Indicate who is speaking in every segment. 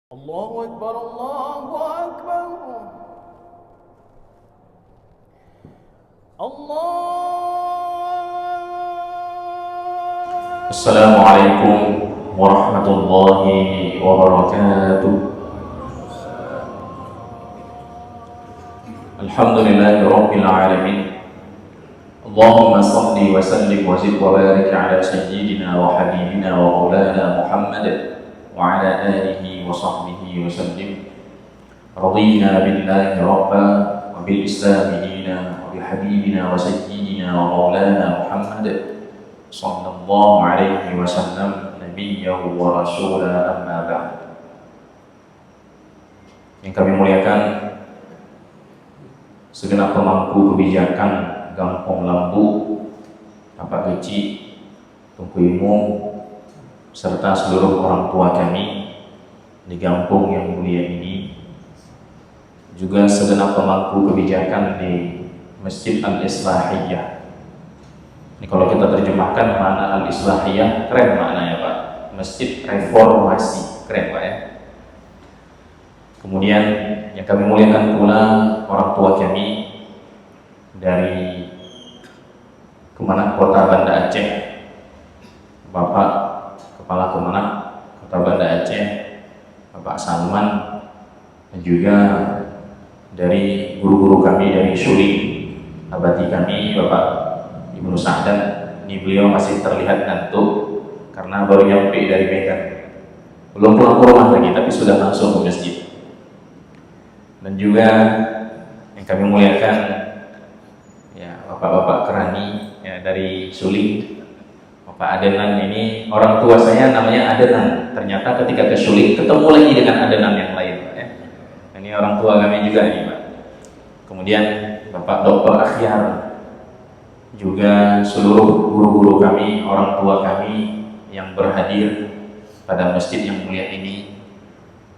Speaker 1: الله أكبر الله أكبر الله.
Speaker 2: Assalamualaikum warahmatullahi wabarakatuh. Alhamdulillahi rabbil alamin. Allahumma salli wa sallim wa zid wa barik ala sayyidina wa habibina wa maulana Muhammad wa ala alihi wa sahbihi wa sallim. Radina billahi rabba wa bil islami dina wa bi habibina wa sayyidina wa maulana Muhammad sallallahu alaihi wasallam nabiyyan wa rasulah, amma ba'd. Yang kami muliakan segenap pemangku kebijakan Gampong Lambu, Bapak Geci, Tunku Imung, serta seluruh orang tua kami di kampung yang mulia ini, juga segenap pemangku kebijakan di Masjid Al-Islahiyah. Ini kalau kita terjemahkan makna Al-Islahiyah, keren maknanya Pak. Masjid Reformasi, keren Pak ya. Kemudian yang kami muliakan pula orang tua kami dari Kemenak Kota Banda Aceh, Bapak Kepala Kemenak Kota Banda Aceh, Bapak Salman, dan juga dari guru-guru kami dari Suling, abadi kami Bapak Ibnu Sa'dan. Ini beliau masih terlihat ngantuk karena baru nyampe dari Medan, belum pulang ke rumah lagi, tapi sudah langsung ke masjid. Dan juga yang kami muliakan ya bapak-bapak kerani ya dari Suling, Bapak Adenan. Ini orang tua saya namanya Adenan, ternyata ketika ke Suling ketemu lagi dengan Adenan yang lain ya. Ini orang tua kami juga ini Pak. Kemudian Bapak Dr. Akhyar, juga seluruh guru-guru kami, orang tua kami yang berhadir pada masjid yang mulia ini.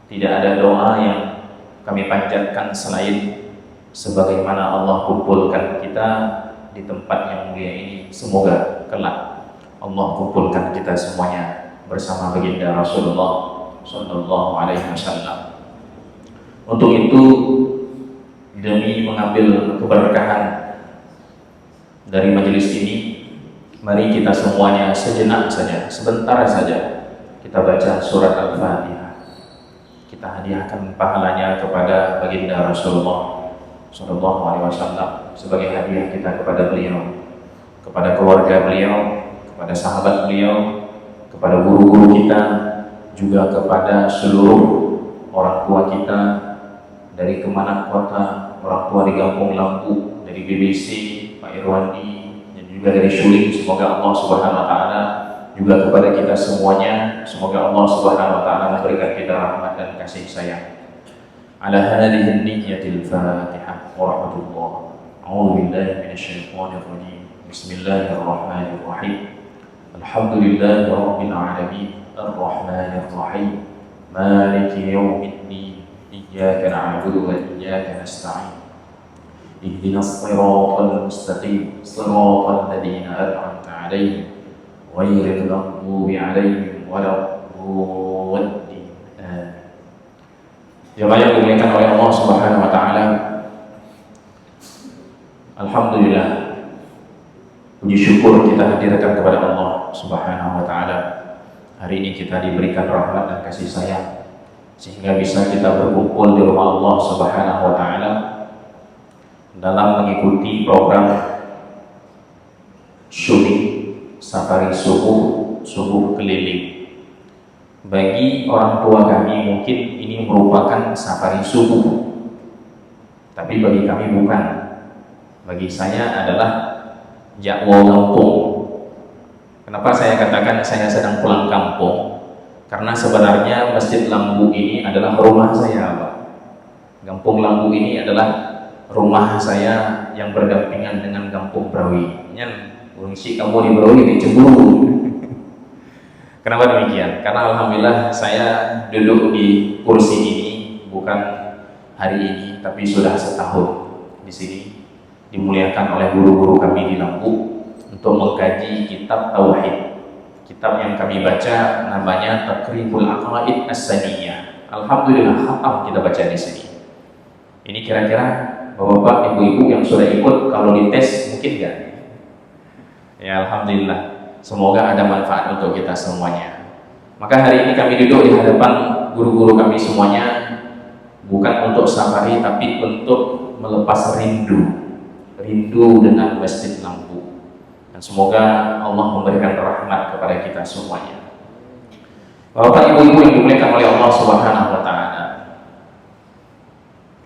Speaker 2: Tidak ada doa yang kami panjatkan selain sebagaimana Allah kumpulkan kita di tempat yang mulia ini. Semoga kelak Allah kumpulkan kita semuanya bersama baginda Rasulullah Sallallahu Alaihi Wasallam. Untuk itu, demi mengambil keberkahan dari majelis ini, mari kita semuanya sejenak saja, sebentar saja kita baca surat Al-Fatihah. Kita hadiahkan pahalanya kepada baginda Rasulullah Sallallahu Alaihi Wasallam sebagai hadiah kita kepada beliau, kepada keluarga beliau, kepada sahabat beliau, kepada guru-guru kita, juga kepada seluruh orang tua kita dari Kemenak Kota, orang tua di Kampung Lampu, dari BBC, Pak Irwandi, dan juga dari Suling. Semoga Allah Subhanahu Wa Taala juga kepada kita semuanya, semoga Allah Subhanahu Wa Taala memberikan kita rahmat dan kasih sayang. Ala hadhihi niyyatil Fatihah wa rahmatullah. A'udzu billahi minasyaitonir rajim. Bismillahirrahmanirrahim. Alhamdulillahi rabbil alamin, arrahmanir rahim, maliki yaumiddin, iyyaka na'budu wa iyyaka nasta'in. اهدنا الصراط المستقيم صراط الذين أنعمت عليهم غير المغضوب عليهم ولا الضالين. Jemaah yang dimuliakan oleh Allah Subhanahu wa taala, alhamdulillah, puji syukur kita hadirkan kepada Allah Subhanahu wa taala. Hari ini kita diberikan rahmat dan kasih sayang sehingga bisa kita berkumpul di rumah Allah Subhanahu wa taala dalam mengikuti program Suling Safari Subuh Keliling. Bagi orang tua kami mungkin ini merupakan safari subuh, tapi bagi kami bukan. Bagi saya adalah Jakwo Kampung. Kenapa saya katakan saya sedang pulang kampung? Karena sebenarnya Masjid Lambu ini adalah rumah saya, Pak. Kampung Lambu ini adalah rumah saya yang berdampingan dengan Kampung Brawi. Nyan, urungsi kamu di Brawi di Cemburu. Kenapa demikian? Karena alhamdulillah saya duduk di kursi ini bukan hari ini, tapi sudah setahun di sini, dimuliakan oleh guru-guru kami di Lampu untuk mengkaji kitab tauhid. Kitab yang kami baca namanya Taqribul Aqaid As-Saniyah, Alhamdulillah hafal kita baca di sini. Ini kira-kira bapak-bapak, ibu-ibu yang sudah ikut kalau dites mungkin nggak? Ya alhamdulillah. Semoga ada manfaat untuk kita semuanya. Maka hari ini kami duduk di hadapan guru-guru kami semuanya, bukan untuk safari tapi untuk melepas rindu dengan Masjid Lampu. Dan semoga Allah memberikan rahmat kepada kita semuanya. Bapak ibu-ibu yang dimuliakan oleh Allah Subhanahu wa taala.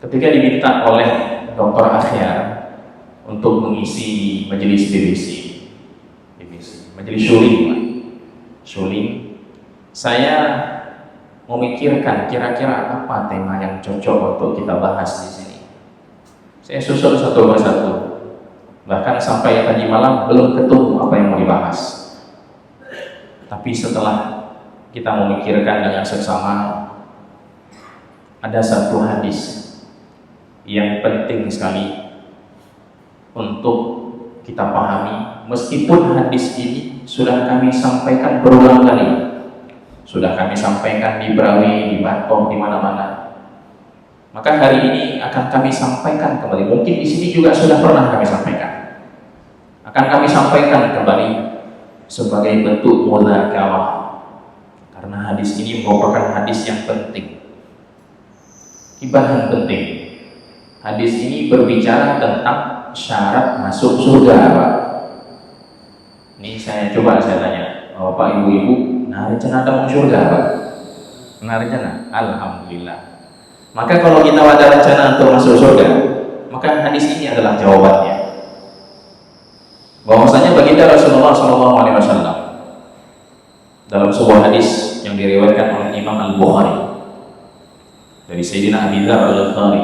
Speaker 2: Ketika diminta oleh Dr. Akhyar untuk mengisi majelis majelis syuling, saya memikirkan kira-kira apa tema yang cocok untuk kita bahas di sini. Saya susun satu persatu, bahkan sampai tadi malam belum ketemu apa yang mau dibahas. Tapi setelah kita memikirkan dengan seksama, ada satu hadis yang penting sekali untuk kita pahami, meskipun hadis ini sudah kami sampaikan berulang kali, sudah kami sampaikan di Brawi, di Bantong, di mana-mana. Maka hari ini akan kami sampaikan kembali. Mungkin di sini juga sudah pernah kami sampaikan. Akan kami sampaikan kembali sebagai bentuk mudzakarah. Karena hadis ini merupakan hadis yang penting, ibadah penting. Hadis ini berbicara tentang syarat masuk surga, Pak. Ini saya tanya, Bapak ibu-ibu, nah rencana ada mau surga, Pak? Nah rencana, alhamdulillah. Maka kalau kita ada rencana untuk masuk surga, maka hadis ini adalah jawabannya. Bahwasanya baginda Rasulullah SAW dalam sebuah hadis yang diriwayatkan oleh Imam Al-Bukhari dari Sayyidina Abi Dzar Al-Ghifari,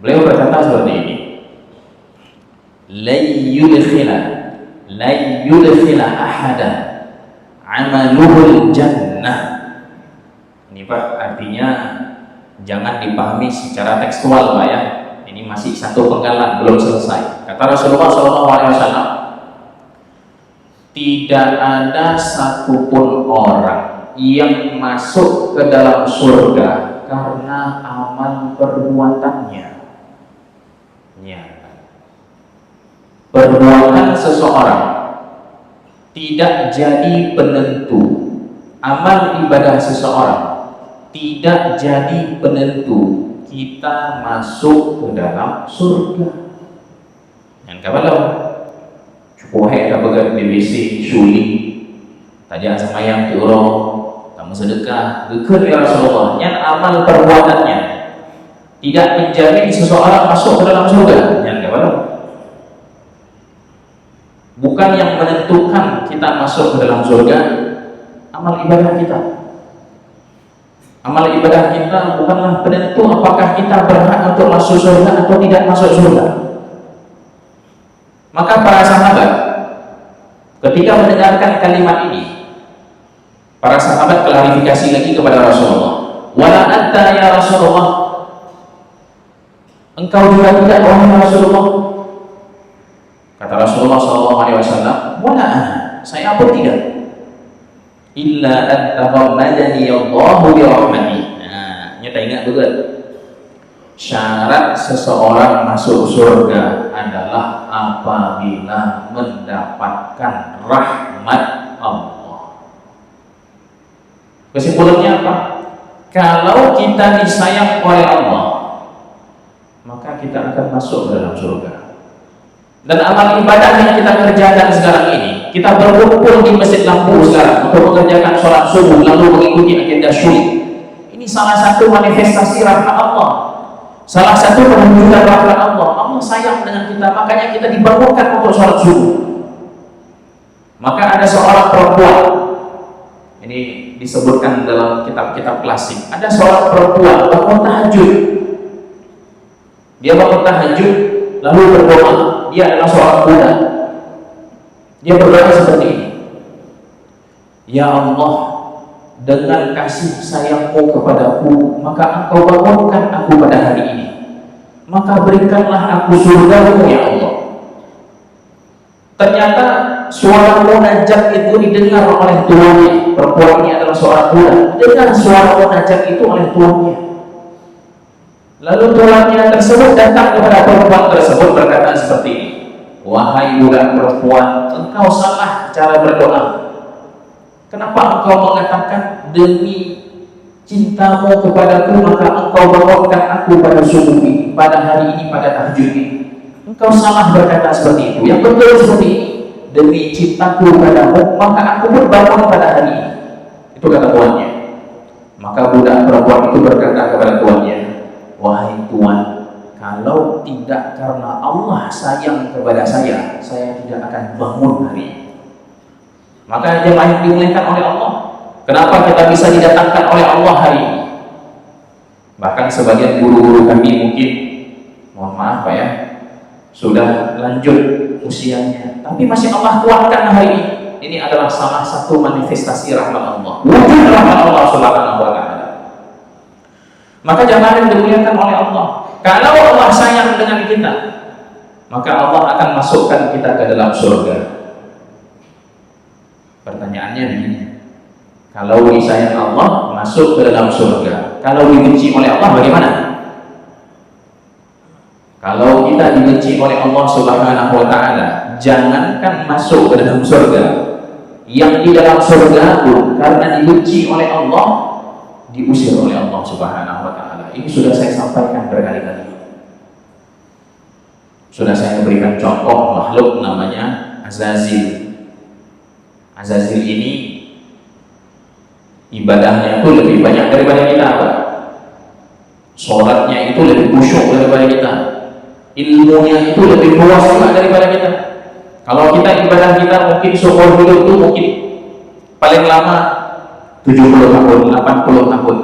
Speaker 2: beliau berkata seperti ini: la yudkhila ahadan amaluhul jannah. Ini Pak, artinya jangan dipahami secara tekstual Pak ya. Ini masih satu penggalan, belum selesai. Kata Rasulullah SAW, tidak ada satupun orang yang masuk ke dalam surga karena amal perbuatannya. Ya. Perbuatan seseorang tidak jadi penentu, amal ibadah seseorang tidak jadi penentu kita masuk ke dalam surga. Yang kabalau cukup ada bagai BBC syuli tadi sama yang diurang kamu sedekah gekir ya Rasulullah, yang amal perbuatannya tidak menjamin seseorang masuk ke dalam surga. Yang kabalau bukan yang menentukan kita masuk ke dalam surga amal ibadah kita. Amal ibadah kita bukanlah penentu apakah kita berhak untuk masuk surga atau tidak masuk surga. Maka para sahabat ketika mendengarkan kalimat ini, para sahabat klarifikasi lagi kepada Rasulullah. Wala anta ya Rasulullah, engkau juga tidak wahai Rasulullah. Kata Rasulullah SAW, wala ana, saya pun tidak. Illa antaghammadani Allahu bi rahmati. Nah, nyata ingat betul. Syarat seseorang masuk surga adalah apabila mendapatkan rahmat Allah. Kesimpulannya apa? Kalau kita disayang oleh Allah, maka kita akan masuk ke dalam surga. Dan amal ibadah yang kita kerjakan sekarang ini, kita berkumpul di Masjid Lampu sekarang untuk mengerjakan sholat subuh lalu mengikuti agenda syuling. Ini salah satu manifestasi rahmat Allah, salah satu penunjukan rahmat Allah. Allah sayang dengan kita, makanya kita dibangunkan untuk sholat subuh. Maka ada seorang perempuan, ini disebutkan dalam kitab-kitab klasik, ada seorang perempuan bangun tahajud. Dia bangun tahajud lalu berdoa. Dia adalah seorang budak. Dia berdoa seperti ini: ya Allah, dengan kasih sayangmu kepadaku, maka engkau bangunkan aku pada hari ini, maka berikanlah aku surgamu ya Allah. Ternyata suara munajat itu didengar oleh tuannya. Perempuan ini adalah seorang budak, dengar suara munajat itu oleh tuannya. Lalu tuannya tersebut datang kepada perempuan tersebut berkata seperti ini, wahai budak perempuan, engkau salah cara berdoa. Kenapa engkau mengatakan demi cintamu kepadaku maka engkau bangunkan aku pada subuh ini, pada hari ini, pada tahajud ini? Engkau salah berkata seperti itu. Yang betul seperti ini, demi cintaku padamu maka aku pun bangun pada hari ini. Itu kata tuannya. Maka budak perempuan itu berkata kepada tuannya, wahai tuan, kalau tidak karena Allah sayang kepada saya tidak akan bangun hari ini. Maka jemaah yang dimuliakan oleh Allah, kenapa kita bisa didatangkan oleh Allah hari ini? Bahkan sebagian guru-guru kami mungkin, mohon maaf Pak ya, sudah lanjut usianya, tapi masih Allah kuatkan hari ini. Ini adalah salah satu manifestasi rahmat Allah, wujud rahmat Allah Subhanahu wa Ta'ala. Maka jangan dimuliakan oleh Allah. Kalau Allah sayang dengan kita, maka Allah akan masukkan kita ke dalam surga. Pertanyaannya begini, kalau disayang Allah masuk ke dalam surga, kalau dibenci oleh Allah bagaimana? Kalau kita dibenci oleh Allah Subhanahu wa Ta'ala, jangankan masuk ke dalam surga, yang di dalam surga pun karena dibenci oleh Allah, diusir oleh Allah Subhanahu wa Ta'ala. Ini sudah saya sampaikan berkali-kali. Sudah saya berikan contoh makhluk namanya Azazil. Azazil ini ibadahnya itu lebih banyak daripada kita, Pak. Sholatnya itu lebih khusyuk daripada kita. Ilmunya itu lebih luas juga daripada kita. Kalau kita ibadah kita mungkin seumur hidup itu mungkin paling lama 70 tahun, 80 tahun.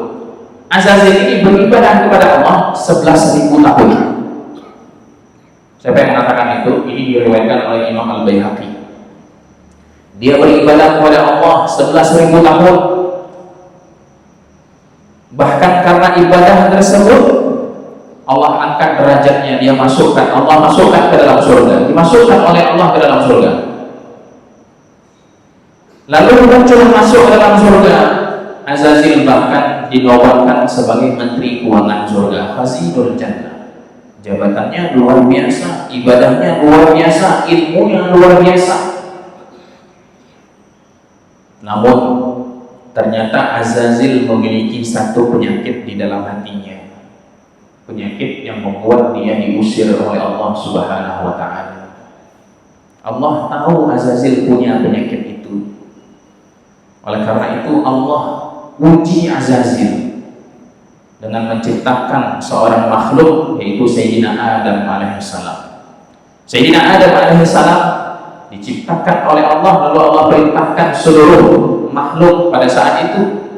Speaker 2: Azazil ini beribadah kepada Allah 11.000 tahun. Siapa yang mengatakan itu? Ini diriwayatkan oleh Imam Al-Baihaqi. Dia beribadah kepada Allah 11.000 tahun. Bahkan karena ibadah tersebut Allah angkat derajatnya, Allah masukkan ke dalam surga, dimasukkan oleh Allah ke dalam surga. Lalu muncul masuk ke dalam surga, Azazil bahkan dinobatkan sebagai menteri keuangan surga, Khazinul Jannah. Jabatannya luar biasa, ibadahnya luar biasa, ilmunya luar biasa. Namun ternyata Azazil memiliki satu penyakit di dalam hatinya, penyakit yang membuat dia diusir oleh Allah Subhanahu wa Ta'ala. Allah tahu Azazil punya penyakit itu. Oleh karena itu Allah uji Azazil dengan menciptakan seorang makhluk, yaitu Sayyidina Adam alaihissalam. Sayyidina Adam alaihissalam diciptakan oleh Allah, lalu Allah perintahkan seluruh makhluk pada saat itu,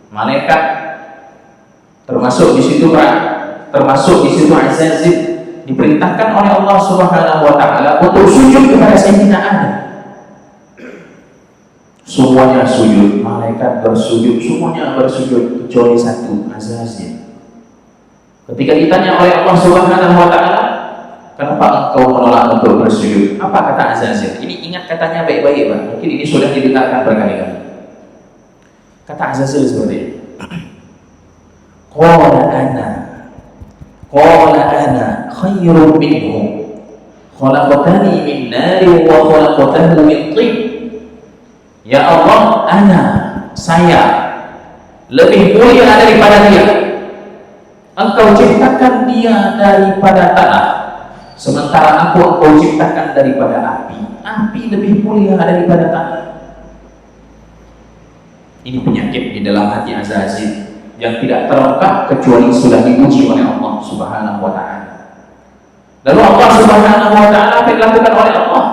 Speaker 2: malaikat termasuk di situ Azazil, diperintahkan oleh Allah Subhanahu wa Ta'ala untuk sujud kepada Sayyidina Adam. Semuanya sujud, malaikat bersujud, semuanya bersujud kecuali satu, Azazil. Ketika ditanya oleh Allah Subhanahu wa Ta'ala, kenapa engkau menolak untuk bersujud? Apa kata Azazil? Ini ingat katanya baik-baik, Pak. Mungkin ini sudah didengarkan berkali-kali. Kata Azazil seperti ini. Qala ana khairun minhu khalaqtani min nari wa khalaqtahu min tin. Ya Allah, saya lebih mulia daripada dia. Engkau ciptakan dia daripada tanah, sementara engkau ciptakan daripada api. Api lebih mulia daripada tanah. Ini penyakit di dalam hati Azazil yang tidak terungkap kecuali sudah diuji oleh Allah Subhanahu wa Ta'ala. Lalu Allah Subhanahu wa Ta'ala apa yang dilakukan oleh Allah?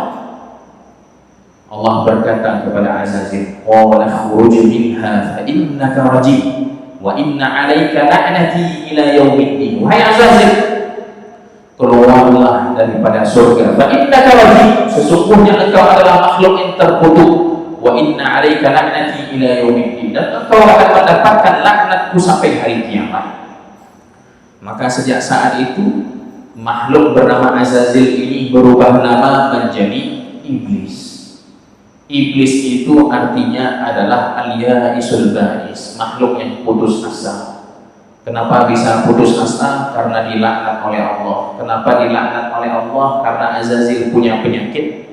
Speaker 2: Allah berkata kepada Azazil, qala khruj minha fa innaka rajim wa inna 'alaika la'nati ila yaumiddin. Wahai Azazil, keluarlah daripada surga, fa innaka rajim, sesungguhnya engkau adalah makhluk yang terkutuk, wa inna 'alaika la'nati ila yaumiddin, dan engkau akan mendapatkan laknatku sampai hari kiamat. Maka sejak saat itu makhluk bernama Azazil ini berubah nama menjadi iblis. Iblis itu artinya adalah al-ya'isul ba'is, makhluk yang putus asa. Kenapa bisa putus asa? Karena dilaknat oleh Allah. Kenapa dilaknat oleh Allah? Karena Azazil punya penyakit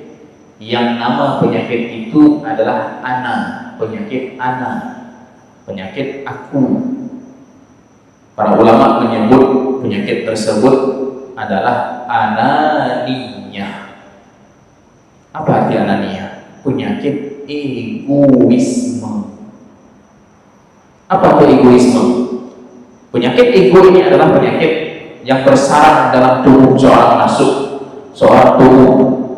Speaker 2: yang nama penyakit itu adalah ana, penyakit ana, penyakit aku. Para ulama menyebut penyakit tersebut adalah ananiyah. Apa arti ananiyah? Penyakit egoisme. Apa itu egoisme? Penyakit ego ini adalah penyakit yang bersarang dalam tubuh seorang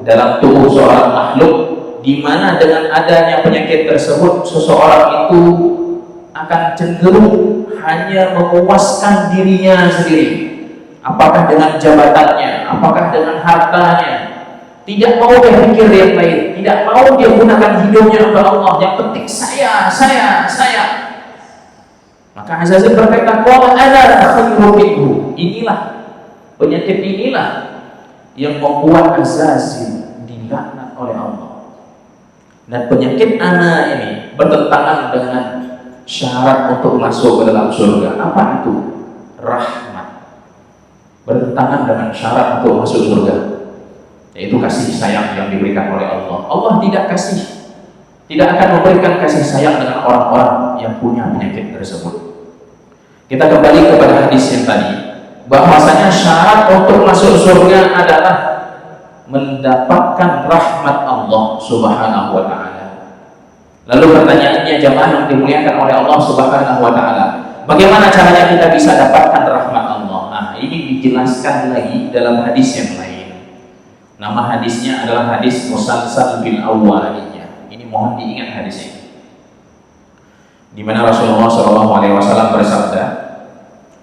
Speaker 2: dalam tubuh seorang makhluk, di mana dengan adanya penyakit tersebut seseorang itu akan cenderung hanya memuaskan dirinya sendiri. Apakah dengan jabatannya, apakah dengan hartanya, tidak mau dia pikir yang lain, tidak mau dia gunakan hidupnya untuk Allah. Yang penting saya. Maka Azazil berkata, qala ana khairun minhu. Inilah penyakit inilah yang membuat Azazil dilaknat oleh Allah. Dan penyakit ana ini bertentangan dengan syarat untuk masuk ke dalam surga. Apa itu? Rahmat. Bertentangan dengan syarat untuk masuk surga, yaitu kasih sayang yang diberikan oleh Allah. Allah tidak akan memberikan kasih sayang dengan orang-orang yang punya penyakit tersebut. Kita kembali kepada hadis yang tadi, bahwasanya syarat untuk masuk surga adalah mendapatkan rahmat Allah Subhanahu wa ta'ala. Lalu pertanyaannya, jamaah yang dimuliakan oleh Allah Subhanahu wa ta'ala, bagaimana caranya kita bisa dapatkan rahmat Allah? Nah, ini dijelaskan lagi dalam hadis yang lain. Nama hadisnya adalah hadis Musalsal bin Awwaliyah. Ini mohon diingat hadis ini, di mana Rasulullah SAW bersabda,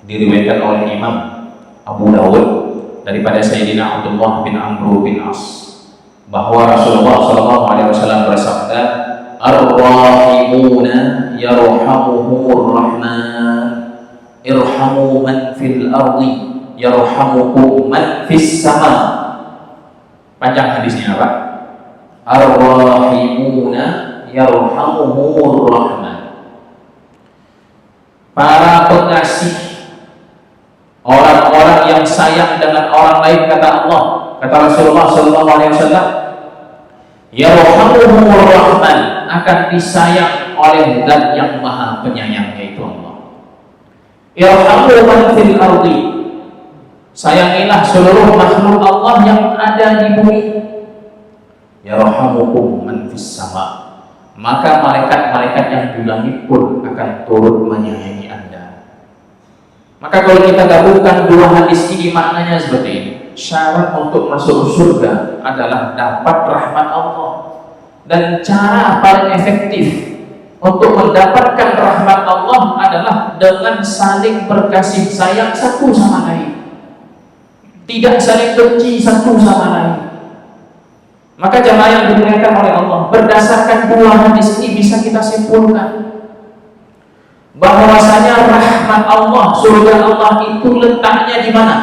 Speaker 2: diriwayatkan oleh Imam Abu Dawud daripada Sayyidina Abdullah bin Amr bin As, bahwa Rasulullah SAW bersabda, ar-rahimuna yarhamuhumur rahman, irhamu man fil ardi yarhamukum man fis sama. Panjang hadisnya apa? Ar-rahimuna yarhamuhumur rahman. Para pengasih, orang-orang yang sayang dengan orang lain, kata Allah, kata Rasulullah SAW, yarhamuhumur rahman, akan disayang oleh Zat yang Maha Penyayang, yaitu Allah. Yarhamu man fil ardi, sayangilah seluruh makhluk Allah yang ada di bumi. Yarhamukum man fis sama, maka malaikat-malaikat yang di langit pun akan turut menyayangi Anda. Maka kalau kita gabungkan dua hadis ini, maknanya seperti ini. Syarat untuk masuk surga adalah dapat rahmat Allah. Dan cara paling efektif untuk mendapatkan rahmat Allah adalah dengan saling berkasih sayang satu sama lain, tidak saling benci satu sama lain. Maka jamaah yang dimuliakan oleh Allah, berdasarkan dua hadis ini bisa kita simpulkan bahwasanya rahmat Allah, surga Allah itu letaknya di mana?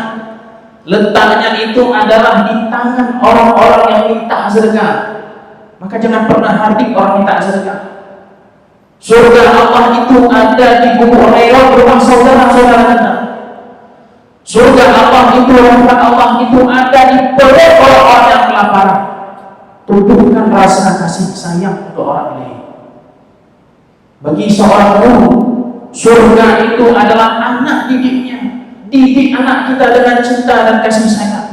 Speaker 2: Letaknya itu adalah di tangan orang-orang yang minta sedekah. Maka jangan pernah hardik orang minta sedekah. Surga Allah itu ada di gubuk reot rumah saudara-saudara kita. Surga Allah itu, rahmat Allah itu ada di perut orang-orang yang kelaparan. Tumbuhkan rasa kasih sayang untuk orang lain. Bagi seorang guru, surga itu adalah anak didiknya. Didik anak kita dengan cinta dan kasih sayang.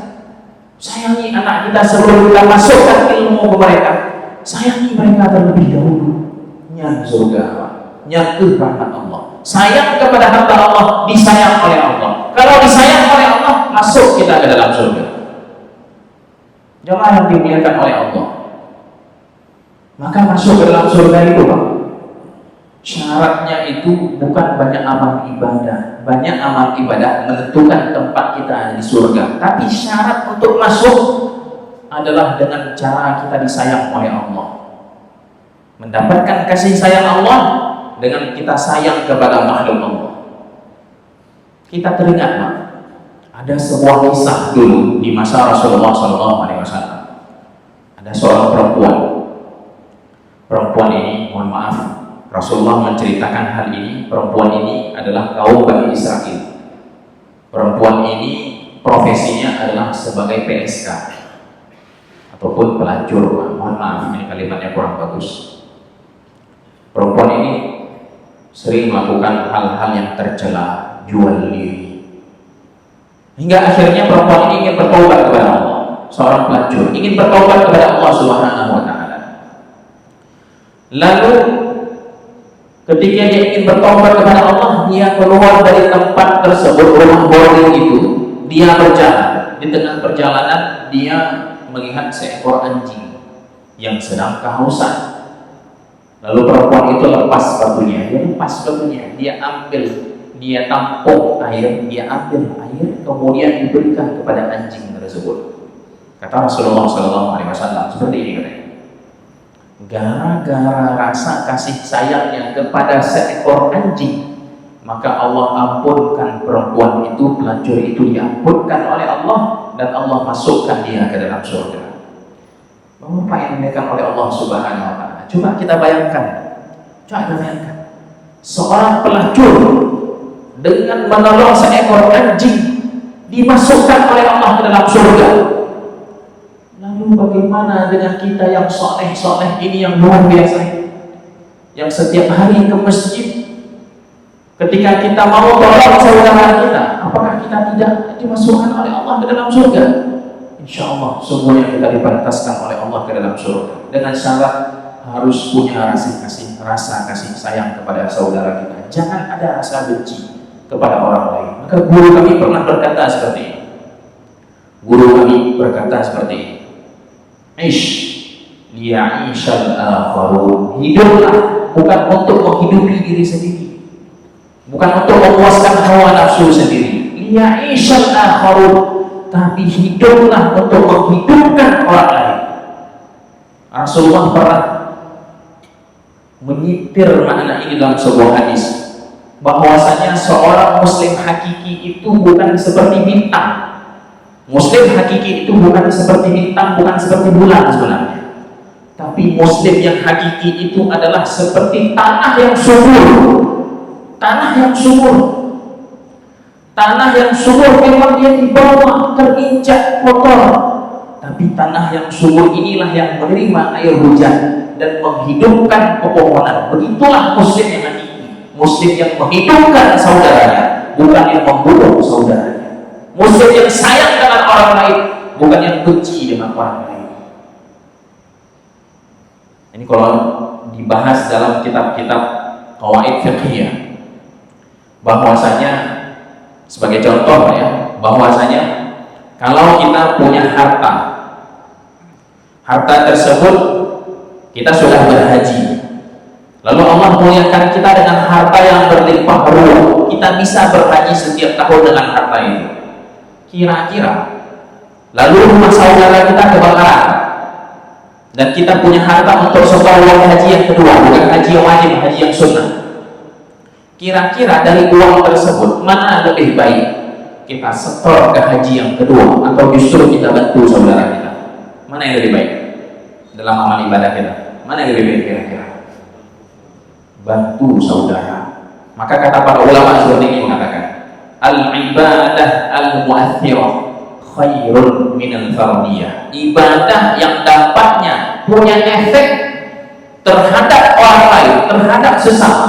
Speaker 2: Sayangi anak kita sebelum kita masukkan ilmu ke mereka. Sayangi mereka terlebih dahulu. Nyari surga, nyari rahmat Allah. Sayang kepada hamba Allah, disayang oleh Allah. Kalau disayang oleh Allah, masuk kita ke dalam surga. Jemaah yang dimuliakan oleh Allah, maka masuk ke dalam surga itu, Pak, syaratnya itu bukan banyak amal ibadah. Banyak amal ibadah menentukan tempat kita di surga, tapi syarat untuk masuk adalah dengan cara kita disayang oleh Allah. Mendapatkan kasih sayang Allah dengan kita sayang kepada makhluk Allah. Kita teringat, Pak, ada sebuah kisah dulu di masa Rasulullah SAW. Ada seorang perempuan perempuan ini, mohon maaf, Rasulullah menceritakan hal ini. Perempuan ini adalah kaum Bani Israel. Perempuan ini profesinya adalah sebagai PSK ataupun pelacur. Mohon maaf, ini kalimatnya kurang bagus. Perempuan ini sering melakukan hal-hal yang tercela, jual diri, hingga akhirnya perempuan ini ingin bertobat kepada Allah. Seorang pelacur ingin bertobat kepada Allah Subhanahu wa Ta'ala. Lalu ketika dia ingin bertobat kepada Allah, dia keluar dari tempat tersebut, rumah boarding itu. Dia berjalan. Di tengah perjalanan dia melihat seekor anjing yang sedang kehausan. Lalu perempuan itu lepas sepatunya. Dia ambil, dia tampung air, dia ambil air, kemudian diberikan kepada anjing tersebut. Kata Rasulullah SAW seperti ini katanya. Gara-gara rasa kasih sayangnya kepada seekor anjing, maka Allah ampunkan perempuan itu, pelacur itu diampunkan oleh Allah, dan Allah masukkan dia ke dalam surga. Apa yang diberikan oleh Allah Subhanahu wa Ta'ala? Coba kita bayangkan. Seorang pelacur dengan menolong seekor anjing dimasukkan oleh Allah ke dalam surga. Lalu bagaimana dengan kita yang soleh ini, yang luar biasa, yang setiap hari ke masjid? Ketika kita mau tolong saudara kita, apakah kita tidak dimasukkan oleh Allah ke dalam surga? Insya Allah semuanya kita dipantaskan oleh Allah ke dalam surga, dengan syarat harus punya rasa kasih sayang kepada saudara kita. Jangan ada rasa benci kepada orang lain. Maka guru kami pernah berkata seperti ini. Liya'ishal akharun. Hiduplah bukan untuk menghidupi diri sendiri, bukan untuk memuaskan hawa nafsu sendiri. Liya'ishal akharun, tapi hiduplah untuk menghidupkan orang lain. Rasulullah pernah menyipir makna ini dalam sebuah hadis, bahwasanya seorang muslim hakiki itu bukan seperti bintang. Muslim hakiki itu bukan seperti bintang, bukan seperti bulan sebenarnya. Tapi muslim yang hakiki itu adalah seperti tanah yang subur. Tanah yang subur memang dia di bawah terinjak kotor, tapi tanah yang subur inilah yang menerima air hujan dan menghidupkan pepohonan. Begitulah muslim yang hakiki. Muslim yang menghidupkan saudaranya, bukan yang membunuh saudaranya. Muslim yang sayang dengan orang lain, bukan yang benci dengan orang lain. Ini kalau dibahas dalam kitab-kitab qawaid fiqhiyah, bahwasanya sebagai contoh ya, bahwasanya kalau kita punya harta tersebut kita sudah berhaji, lalu Allah muliakan kita dengan harta yang berlimpah ruah, kita bisa berhaji setiap tahun dengan harta itu. Kira-kira lalu rumah saudara kita kebakaran dan kita punya harta untuk setor uang haji yang kedua, bukan haji yang wajib, haji yang sunnah. Kira-kira dari uang tersebut mana lebih baik, kita setor ke haji yang kedua atau justru kita bantu saudara kita? Mana yang lebih baik dalam amal ibadah kita? Mana yang lebih baik kira-kira? Bantu saudara. Maka kata para ulama seperti ini mengatakan, al-ibadah al-mu'athirah khairun minal fardiyah. Ibadah yang dampaknya punya efek terhadap orang lain, terhadap sesama,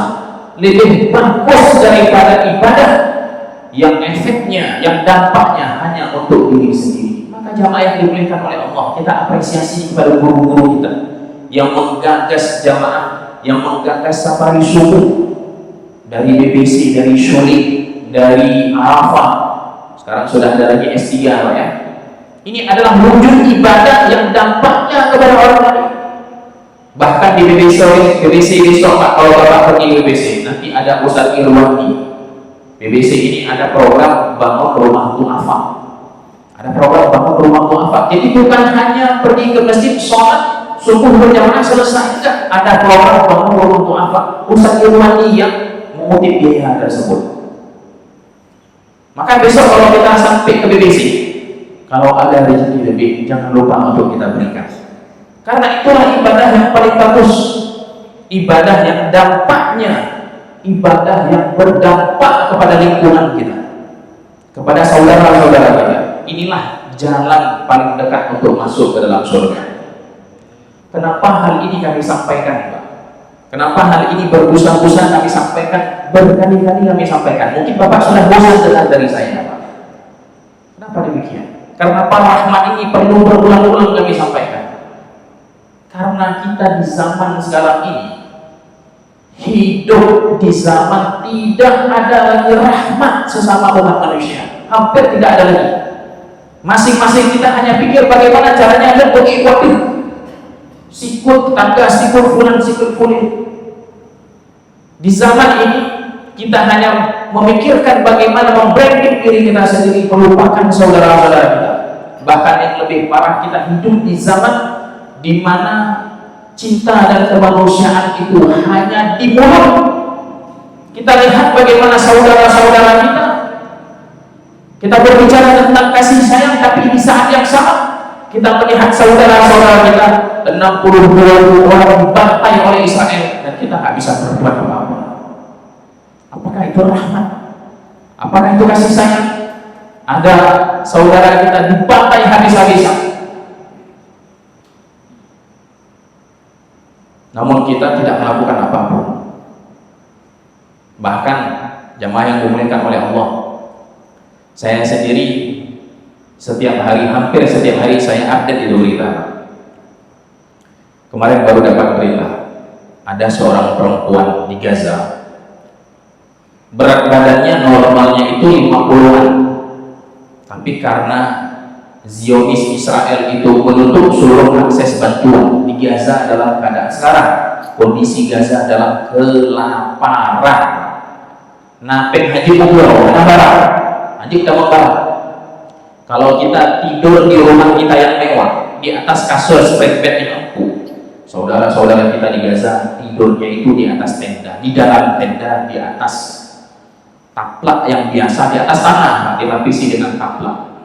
Speaker 2: lebih bagus daripada ibadah yang efeknya, yang dampaknya hanya untuk diri sendiri. Maka jamaah yang dimuliakan oleh Allah, kita apresiasi kepada guru-guru kita yang menggagas jamaah, yang menggagas safari subuh dari BBC, dari Syuling, dari Arafah, sekarang sudah ada lagi S3 ya. Ini adalah wujud ibadah yang dampaknya kepada orang lain. Bahkan di BBC besok Pak, kalau Bapak pergi ke BBC, nanti ada Ustaz Irwandi. BBC ini ada program bangun rumah du'afa. Jadi bukan hanya pergi ke masjid sholat subuh berjamaah selesai, enggak. Ada program bangun rumah du'afa. Ustaz Irwandi yang mengutip biaya tersebut. Maka besok kalau kita sampai ke BBC, kalau ada rezeki lebih, jangan lupa untuk kita berikan. Karena itulah ibadah yang paling bagus. ibadah yang dampaknya, ibadah yang berdampak kepada lingkungan kita, kepada saudara-saudara kita. Inilah jalan paling dekat untuk masuk ke dalam surga. Kenapa hal ini kami sampaikan, Pak? Kenapa hal ini berbusa-busa kami sampaikan, berkali-kali kami sampaikan? Mungkin Bapak sudah bosan dengar dari saya, Pak. Kenapa demikian? Karena rahmat ini perlu berulang-ulang kami sampaikan. Karena kita di zaman sekarang ini hidup di zaman tidak ada lagi rahmat sesama umat manusia. Hampir tidak ada lagi. Masing-masing kita hanya pikir bagaimana caranya agar berikuti. Sikut tangga, sikut fulan, sikut fulan. Di zaman ini kita hanya memikirkan bagaimana membranding diri kita sendiri, melupakan saudara-saudara kita. Bahkan yang lebih parah, kita hidup di zaman di mana cinta dan kemanusiaan itu hanya di mulut. Kita lihat bagaimana saudara-saudara kita berbicara tentang kasih sayang, tapi di saat yang sama kita melihat saudara-saudara kita 62 orang dibantai oleh Israel dan kita nggak bisa berbuat apa-apa. Apakah itu rahmat? Apakah itu kasih sayang? Ada saudara kita dibantai habis-habisan, namun kita tidak melakukan apapun. Bahkan jamaah yang dimuliakan oleh Allah, saya sendiri hampir setiap hari saya update itu berita. Kemarin baru dapat berita, ada seorang perempuan di Gaza, berat badannya normalnya itu 50-an, tapi karena Zionis Israel itu menutup seluruh akses bantuan di Gaza dalam keadaan sekarang, kondisi Gaza dalam kelaparan. Napek haji umroh, haji kita membara. Kalau kita tidur di rumah kita yang mewah, di atas kasur spread bed yang empuk, saudara-saudara kita di Gaza tidurnya itu di atas tenda, di dalam tenda, di atas taplak yang biasa, di atas tanah, dilapisi dengan taplak.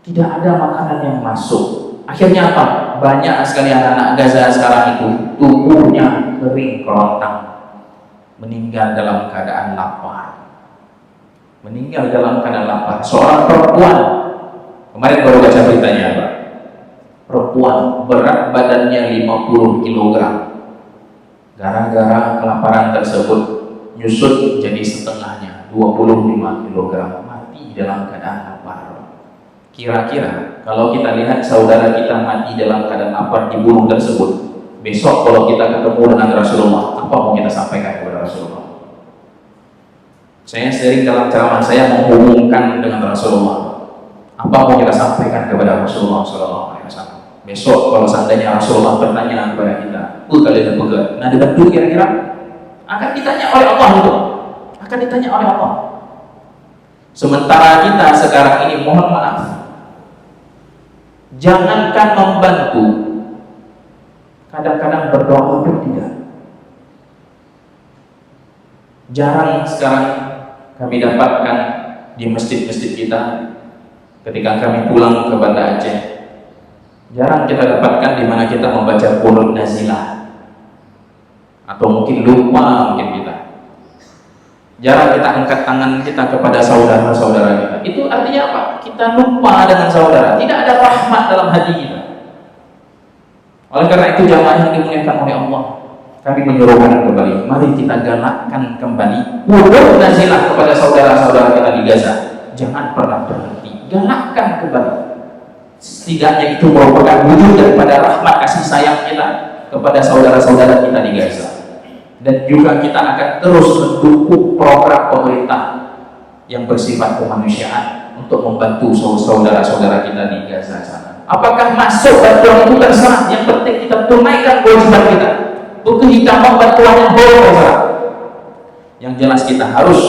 Speaker 2: Tidak ada makanan yang masuk. Akhirnya apa? Banyak sekali anak-anak Gaza sekarang itu tubuhnya kering kerontang, meninggal dalam keadaan lapar. Meninggal dalam keadaan lapar. Seorang perempuan, kemarin baru baca beritanya, Pak. Perempuan berat badannya 50 kg. Gara-gara kelaparan tersebut nyusut jadi setengahnya, 25 kg, mati dalam keadaan lapar. Kira-kira kalau kita lihat saudara kita mati dalam keadaan lapar di gunung tersebut, besok kalau kita ketemu dengan Rasulullah, apa mau kita sampaikan kepada Rasulullah? Saya sering dalam ceramah saya menghubungkan dengan Rasulullah. Apa mau kita sampaikan kepada Rasulullah SAW? Besok kalau seandainya Rasulullah bertanya kepada kita, kalian betul, nah dibantu kira-kira? Akan ditanya oleh Allah itu. Akan ditanya oleh Allah. Sementara kita sekarang ini, mohon maaf, jangankan membantu, kadang-kadang berdoa pun tidak. Jarang sekarang kami dapatkan di masjid-masjid kita ketika kami pulang ke Banda Aceh. Jarang kita dapatkan di mana kita membaca qunut nazilah, atau mungkin lupa mungkin kita. Jarang kita angkat tangan kita kepada saudara-saudara kita. Itu artinya apa? Kita lupa dengan saudara. Tidak ada rahmat dalam hati kita. Oleh karena itu jamaah yang dimuliakan oleh Allah, kami menyuruhkan kembali, mari kita galakkan kembali qunut nazilah kepada saudara-saudara kita di Gaza. Jangan pernah berhenti, galakkan kembali. Setidaknya itu merupakan wujud daripada rahmat kasih sayang kita kepada saudara-saudara kita di Gaza. Dan juga kita akan terus mendukung program pemerintah yang bersifat kemanusiaan untuk membantu saudara-saudara kita di Gaza sana. Apakah masuk bantuan itu terserah, yang penting kita tunaikan kewajiban kita. Bukan kita bantuan yang boleh. Yang jelas kita harus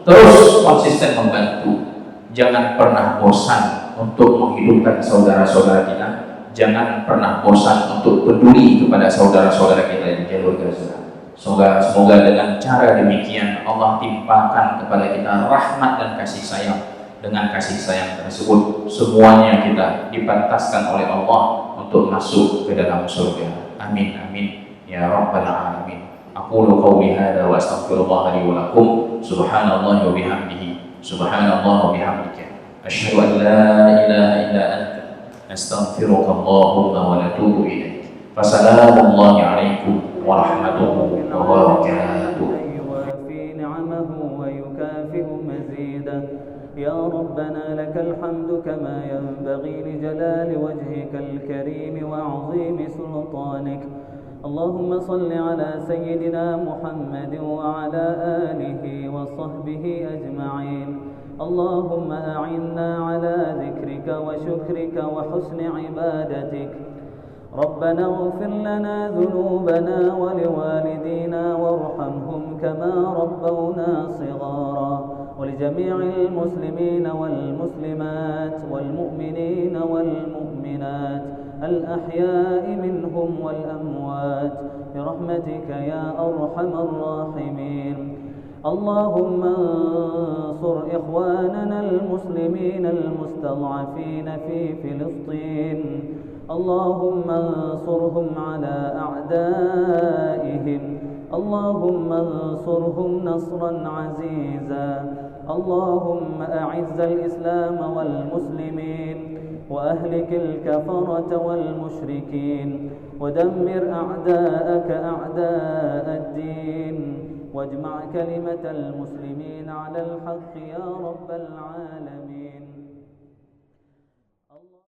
Speaker 2: terus konsisten membantu. Jangan pernah bosan untuk menghidupkan saudara-saudara kita. Jangan pernah bosan untuk peduli kepada saudara-saudara kita di jalur Gaza. Semoga dengan cara demikian Allah timpakan kepada kita rahmat dan kasih sayang. Dengan kasih sayang tersebut semuanya kita dipantaskan oleh Allah untuk masuk ke dalam surga. Amin amin ya rabbal alamin. Aqulu qawli hadza wa astaghfirullah li wa lakum. Subhanallahi wa bihamdihi, subhanallah wa bihamdika, asyhadu an la ilaha illa anta, astaghfiruka Allahumma wa natubu ilaik. Fassalamullahi alaikum warahmatullahi wabarakatuh.
Speaker 3: يا ربنا لك الحمد كما ينبغي لجلال وجهك الكريم وعظيم سلطانك. اللهم صل على سيدنا محمد وعلى آله وصحبه أجمعين. اللهم أعنا على ذكرك وشكرك وحسن عبادتك. ربنا اغفر لنا ذنوبنا ولوالدينا وارحمهم كما ربونا صغارا، ولجميع المسلمين والمسلمات والمؤمنين والمؤمنات الأحياء منهم والأموات برحمتك يا أرحم الراحمين. اللهم انصر إخواننا المسلمين المستضعفين في فلسطين. اللهم انصرهم على أعدائهم. اللهم انصرهم نصرا عزيزا. اللهم أعز الإسلام والمسلمين وأهلك الكفرة والمشركين ودمر أعداءك أعداء الدين واجمع كلمة المسلمين على الحق يا رب العالمين.